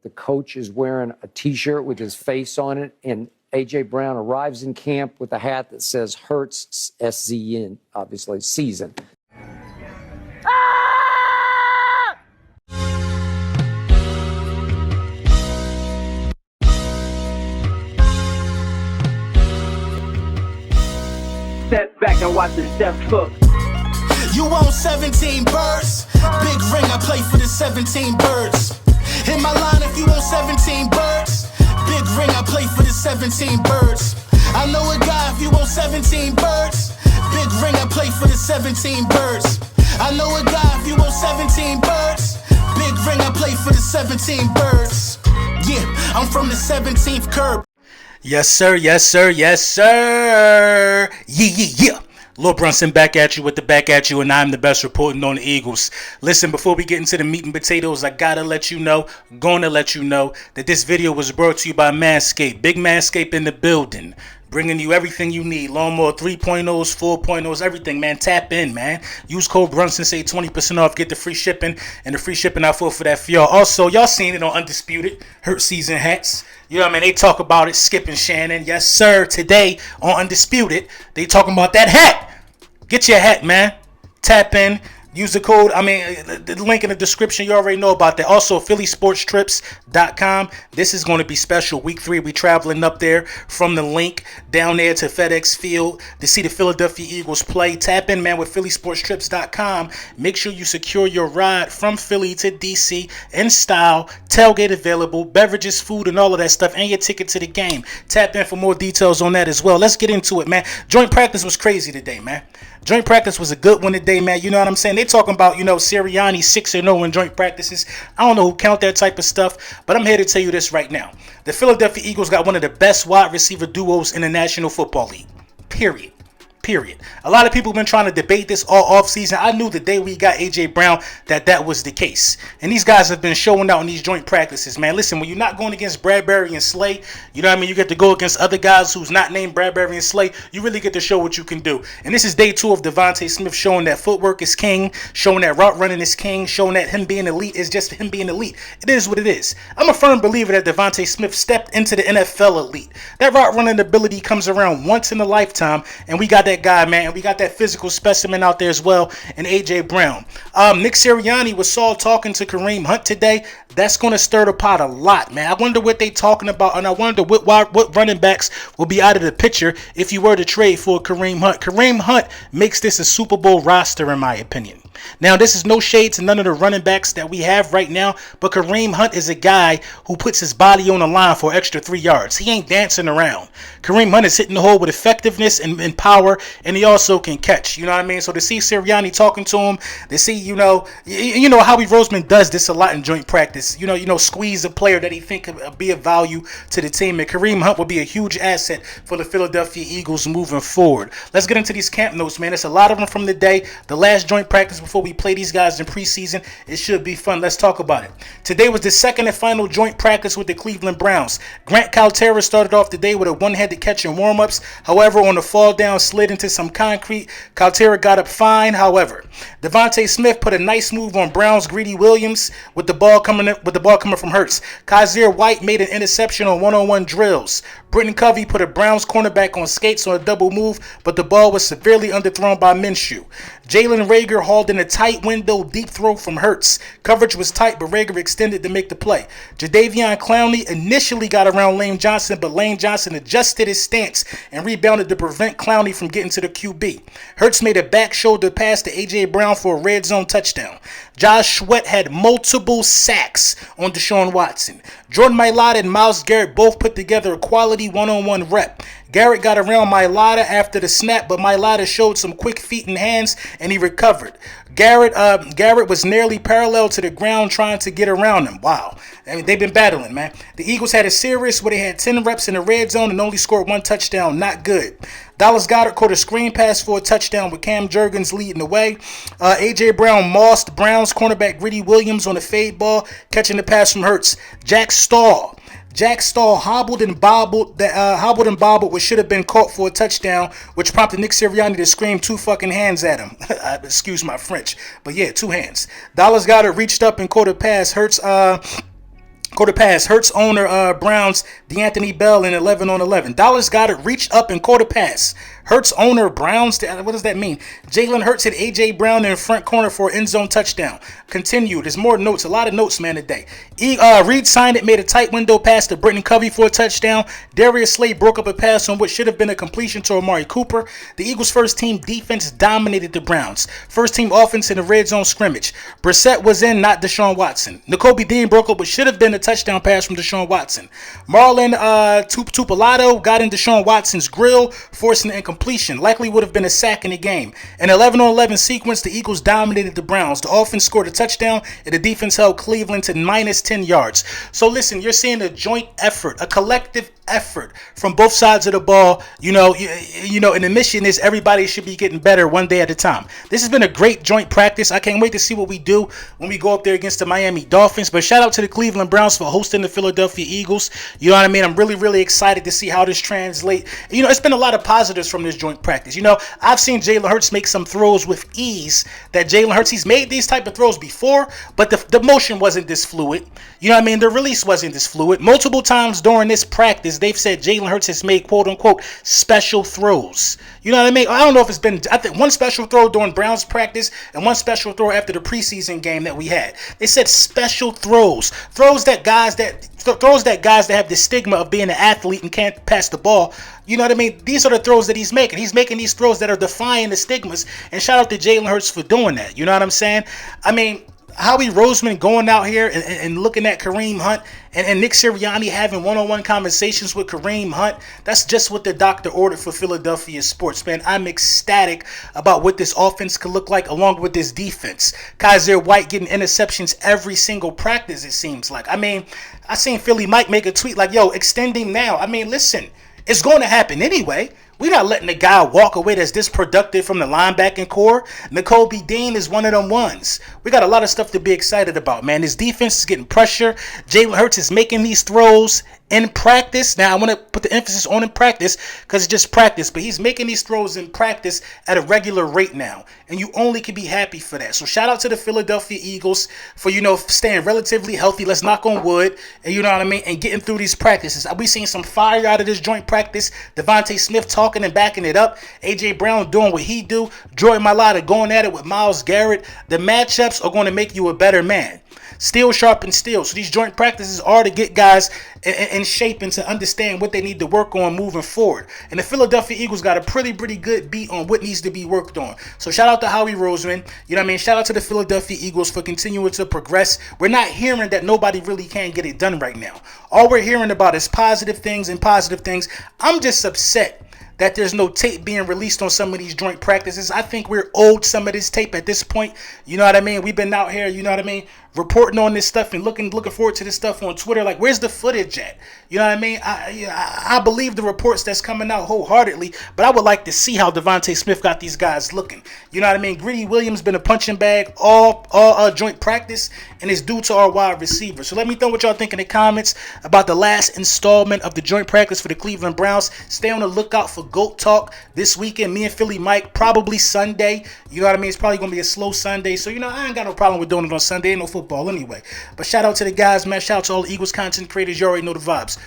The coach is wearing a T-shirt with his face on it, and A.J. Brown arrives in camp with a hat that says Hurts, S-Z-N, obviously, season. Step back and watch the step cook. You own 17 birds. Big ring, I play for the 17 birds. Hit my line if you own 17 birds. Big ring, I play for the 17 birds. I know a guy if you own 17 birds. Big ring, I play for the 17 birds. I know a guy if you own 17 birds. Big ring, I play for the 17 birds. Yeah, I'm from the 17th curb. Yes, sir, yes, sir, yes, sir. Yeah. Lil Brunson back at you with the back at you, and I'm the best reporting on the Eagles. Listen, before we get into the meat and potatoes, I gonna let you know that this video was brought to you by Manscaped. Big Manscaped in the building. Bringing you everything you need. Lawnmower 3.0s, 4.0s, everything, man. Tap in, man. Use code Brunson, save 20% off. Get the free shipping, and the free shipping I for that for y'all. Also, y'all seen it on Undisputed, Hurt Season hats. You know what I mean? They talk about it, Skip and Shannon. Yes, sir. Today on Undisputed, they talking about that hat. Get your hat, man. Tap in. Use the code, the link in the description. You already know about that. Also, phillysportstrips.com. This is going to be special. Week 3, we traveling up there from the link down there to FedEx Field to see the Philadelphia Eagles play. Tap in, man, with phillysportstrips.com. Make sure you secure your ride from Philly to DC in style. Tailgate available, beverages, food, and all of that stuff, and your ticket to the game. Tap in for more details on that as well. Let's get into it, man. Joint practice was crazy today, man. Joint practice was a good one today, man. You know what I'm saying? They talking about, Sirianni 6-0 in joint practices. I don't know who count that type of stuff, but I'm here to tell you this right now. The Philadelphia Eagles got one of the best wide receiver duos in the National Football League. Period. A lot of people have been trying to debate this all offseason. I knew the day we got A.J. Brown that was the case. And these guys have been showing out in these joint practices, man. Listen, when you're not going against Bradbury and Slay, you know what I mean? You get to go against other guys who's not named Bradbury and Slay. You really get to show what you can do. And this is day 2 of Devontae Smith showing that footwork is king, showing that route running is king, showing that him being elite is just him being elite. It is what it is. I'm a firm believer that Devontae Smith stepped into the NFL elite. That route running ability comes around once in a lifetime, and we got that guy, man. And we got that physical specimen out there as well, and A.J. Brown. Nick Sirianni was saw talking to Kareem Hunt today. That's going to stir the pot a lot, man. I wonder what they talking about, and I wonder what running backs will be out of the picture if you were to trade for Kareem Hunt. Kareem Hunt makes this a Super Bowl roster, in my opinion. Now, this is no shade to none of the running backs that we have right now, but Kareem Hunt is a guy who puts his body on the line for extra 3 yards. He ain't dancing around. Kareem Hunt is hitting the hole with effectiveness and power, and he also can catch. You know what I mean? So to see Sirianni talking to him, to see, you know Howie Roseman does this a lot in joint practice. Squeeze a player that he think could be of value to the team, and Kareem Hunt will be a huge asset for the Philadelphia Eagles moving forward. Let's get into these camp notes, man. There's a lot of them from the day. The last joint practice before we play these guys in preseason. It should be fun. Let's talk about it. Today was the second and final joint practice with the Cleveland Browns. Grant Calcaterra started off the day with a one-handed catch in warm-ups. However, on the fall down, slid into some concrete. Calcaterra got up fine. However, Devontae Smith put a nice move on Brown's Greedy Williams with the ball coming from Hurts. Kaiser White made an interception on one-on-one drills. Britton Covey put a Browns cornerback on skates on a double move, but the ball was severely underthrown by Minshew. Jalen Reagor hauled in a tight window deep throw from Hurts. Coverage was tight, but Reagor extended to make the play. Jadeveon Clowney initially got around Lane Johnson, but Lane Johnson adjusted his stance and rebounded to prevent Clowney from getting to the QB. Hurts made a back shoulder pass to A.J. Brown for a red zone touchdown. Josh Sweat had multiple sacks on Deshaun Watson. Jordan Mailata and Myles Garrett both put together a quality one-on-one rep. Garrett got around Mailata after the snap, but Mailata showed some quick feet and hands, and he recovered. Garrett was nearly parallel to the ground trying to get around him. Wow. I mean, they've been battling, man. The Eagles had a series where they had 10 reps in the red zone and only scored 1 touchdown. Not good. Dallas Goedert caught a screen pass for a touchdown with Cam Jurgens leading the way. A.J. Brown mossed Browns cornerback Greedy Williams on a fade ball, catching the pass from Hurts. Jack Stahl hobbled and bobbled what should have been caught for a touchdown, which prompted Nick Sirianni to scream 2 fucking hands at him. Excuse my French, but yeah, 2 hands. Dallas Goedert reached up and caught a pass. Hurts Quarter pass. Hurts owner Browns D'Anthony Bell in 11 on 11. Dallas Goedert reached up and quarter pass. Hurts owner Browns. What does that mean? Jalen Hurts hit A.J. Brown in front corner for an end zone touchdown. Continue. There's more notes. A lot of notes, man, today. Reed signed it, made a tight window pass to Britton Covey for a touchdown. Darius Slay broke up a pass on what should have been a completion to Amari Cooper. The Eagles' first team defense dominated the Browns. First team offense in the red zone scrimmage. Brissett was in, not Deshaun Watson. N'Kobe Dean broke up what should have been a touchdown pass from Deshaun Watson. Marlon Tupalato got in Deshaun Watson's grill, forcing an incompletion. Likely would have been a sack in the game. In 11 on 11 sequence, the Eagles dominated the Browns. The offense scored a touchdown, and the defense held Cleveland to minus 10 yards. So listen, you're seeing a joint effort, a collective effort from both sides of the ball. You know, and the mission is everybody should be getting better one day at a time. This has been a great joint practice. I can't wait to see what we do when we go up there against the Miami Dolphins. But shout out to the Cleveland Browns for hosting the Philadelphia Eagles. You know what I mean? I'm really, really excited to see how this translates. You know, it's been a lot of positives from this joint practice. You know, I've seen Jalen Hurts make some throws with ease that Jalen Hurts, he's made these type of throws before, but the motion wasn't this fluid. You know what I mean? The release wasn't this fluid. Multiple times during this practice, they've said Jalen Hurts has made quote unquote special throws. You know what I mean? I don't know if it's been, I think one special throw during Browns practice and one special throw after the preseason game that we had. They said special throws. Throws that guys that have the stigma of being an athlete and can't pass the ball. You know what I mean? These are the throws that he's making. He's making these throws that are defying the stigmas. And shout out to Jalen Hurts for doing that. You know what I'm saying? I mean, Howie Roseman going out here and looking at Kareem Hunt and Nick Sirianni having one-on-one conversations with Kareem Hunt. That's just what the doctor ordered for Philadelphia sports, man. I'm ecstatic about what this offense could look like along with this defense. Kaiser White getting interceptions every single practice, it seems like. I mean, I seen Philly Mike make a tweet like, yo, extend him now. I mean, listen, it's going to happen anyway. We're not letting a guy walk away that's this productive from the linebacking core. N'Kobe Dean is one of them ones. We got a lot of stuff to be excited about, man. This defense is getting pressure. Jalen Hurts is making these throws in practice. Now, I want to put the emphasis on in practice because it's just practice, but he's making these throws in practice at a regular rate now, and you only can be happy for that. So shout out to the Philadelphia Eagles for, you know, staying relatively healthy. Let's knock on wood, and you know what I mean, and getting through these practices. We seen some fire out of this joint practice. Devontae Smith talking and backing it up. A.J. Brown doing what he do. Jordan Mailata going at it with Myles Garrett. The matchups are going to make you a better man. Steel sharpens steel. So these joint practices are to get guys in shape and to understand what they need to work on moving forward. And the Philadelphia Eagles got a pretty good beat on what needs to be worked on. So shout out to Howie Roseman. You know what I mean? Shout out to the Philadelphia Eagles for continuing to progress. We're not hearing that nobody really can get it done right now. All we're hearing about is positive things and positive things. I'm just upset that there's no tape being released on some of these joint practices. I think we're owed some of this tape at this point. You know what I mean? We've been out here, you know what I mean, reporting on this stuff and looking forward to this stuff on Twitter. Like, where's the footage at? You know what I mean? I believe the reports that's coming out wholeheartedly, but I would like to see how Devontae Smith got these guys looking. You know what I mean? Greedy Williams been a punching bag all joint practice, and it's due to our wide receiver. So let me know what y'all think in the comments about the last installment of the joint practice for the Cleveland Browns. Stay on the lookout for GOAT Talk this weekend. Me and Philly Mike, probably Sunday. You know what I mean? It's probably going to be a slow Sunday. So, you know, I ain't got no problem with doing it on Sunday. Ain't no football anyway. But shout out to the guys, man. Shout out to all the Eagles content creators. You already know the vibes.